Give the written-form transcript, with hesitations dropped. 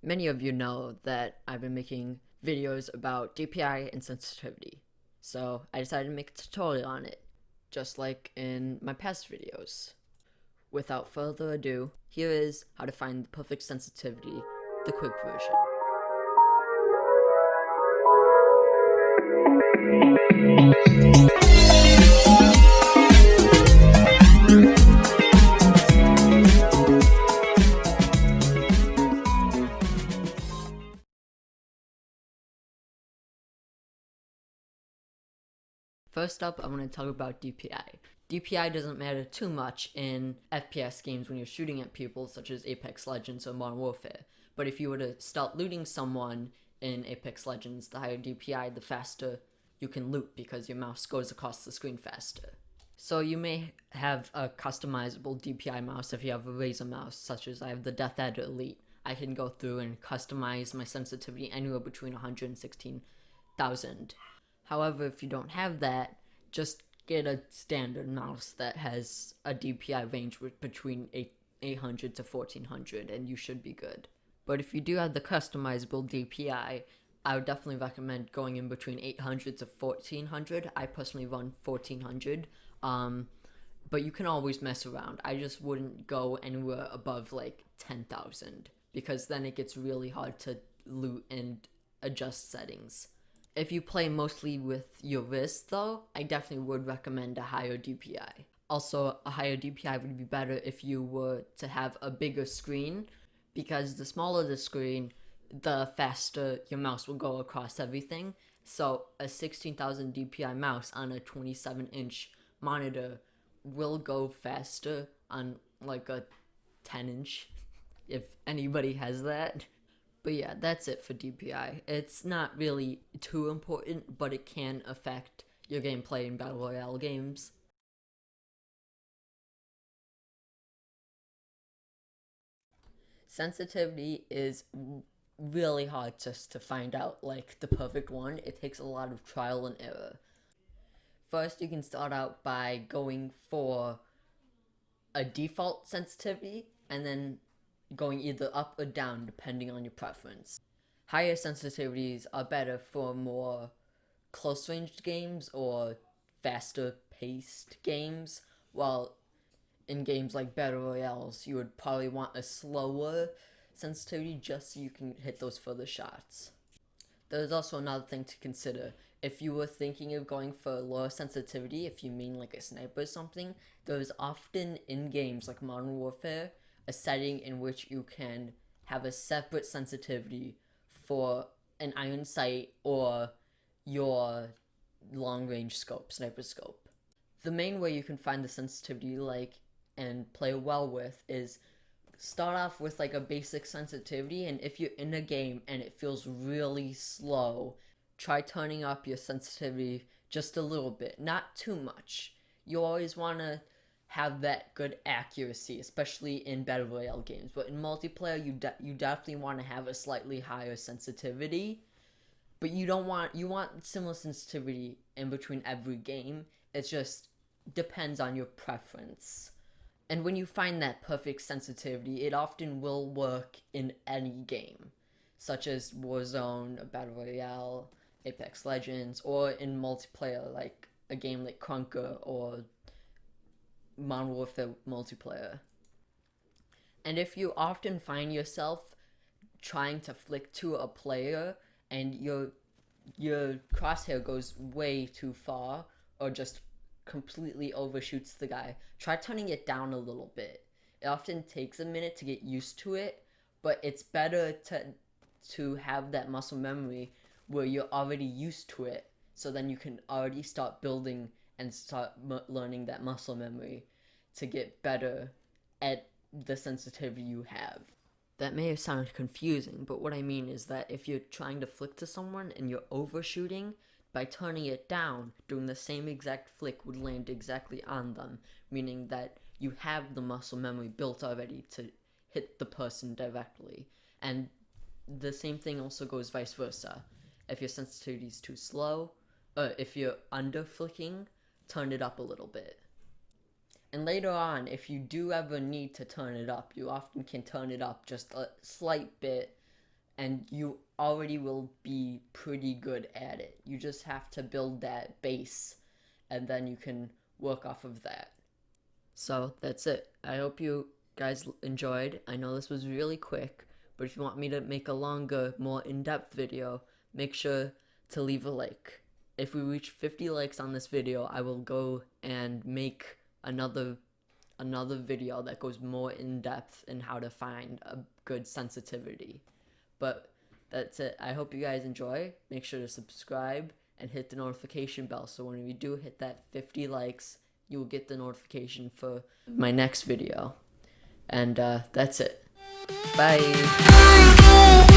Many of you know that I've been making videos about DPI and sensitivity, so I decided to make a tutorial on it, just like in my past videos. Without further ado, here is how to find the perfect sensitivity, the quick version. First up, I want to talk about DPI. DPI doesn't matter too much in FPS games when you're shooting at people such as Apex Legends or Modern Warfare, but if you were to start looting someone in Apex Legends, the higher DPI, the faster you can loot because your mouse goes across the screen faster. So you may have a customizable DPI mouse if you have a Razer mouse, such as I have the Death Adder Elite. I can go through and customize my sensitivity anywhere between 116,000. However, if you don't have that, just get a standard mouse that has a DPI range between 800 to 1400 and you should be good. But if you do have the customizable DPI, I would definitely recommend going in between 800 to 1400. I personally run 1400, but you can always mess around. I just wouldn't go anywhere above like 10,000 because then it gets really hard to loot and adjust settings. If you play mostly with your wrist though, I definitely would recommend a higher DPI. Also, a higher DPI would be better if you were to have a bigger screen, because the smaller the screen, the faster your mouse will go across everything. So a 16,000 DPI mouse on a 27-inch monitor will go faster on like a 10-inch, if anybody has that. But yeah, that's it for DPI. It's not really too important, but it can affect your gameplay in Battle Royale games. Sensitivity is really hard just to find out like the perfect one. It takes a lot of trial and error. First, you can start out by going for a default sensitivity and then going either up or down depending on your preference. Higher sensitivities are better for more close-ranged games or faster-paced games, while in games like Battle Royales, you would probably want a slower sensitivity just so you can hit those further shots. There's also another thing to consider. If you were thinking of going for lower sensitivity, if you mean like a sniper or something, there's often in games like Modern Warfare a setting in which you can have a separate sensitivity for an iron sight or your long range scope, sniper scope. The main way you can find the sensitivity you like and play well with is start off with like a basic sensitivity, and if you're in a game and it feels really slow, try turning up your sensitivity just a little bit, not too much. You always want to have that good accuracy, especially in Battle Royale games. But in multiplayer, you definitely want to have a slightly higher sensitivity. But you want similar sensitivity in between every game. It just depends on your preference. And when you find that perfect sensitivity, it often will work in any game, such as Warzone, Battle Royale, Apex Legends, or in multiplayer like a game like Crunker or Modern Warfare multiplayer. And if you often find yourself trying to flick to a player and your crosshair goes way too far or just completely overshoots the guy, try turning it down a little bit. It often takes a minute to get used to it, but it's better to have that muscle memory where you're already used to it, so then you can already start building and start learning that muscle memory to get better at the sensitivity you have. That may have sounded confusing, but what I mean is that if you're trying to flick to someone and you're overshooting, by turning it down, doing the same exact flick would land exactly on them, meaning that you have the muscle memory built already to hit the person directly. And the same thing also goes vice versa. If your sensitivity is too slow, if you're under flicking, turn it up a little bit. And later on, if you do ever need to turn it up, you often can turn it up just a slight bit and you already will be pretty good at it. You just have to build that base, and then you can work off of that. So that's it. I hope you guys enjoyed. I know this was really quick, but if you want me to make a longer, more in-depth video, make sure to leave a like. If we reach 50 likes on this video, I will go and make another video that goes more in depth in how to find a good sensitivity. But that's it. I hope you guys enjoy. Make sure to subscribe and hit the notification bell so when we do hit that 50 likes, you will get the notification for my next video. And that's it. Bye.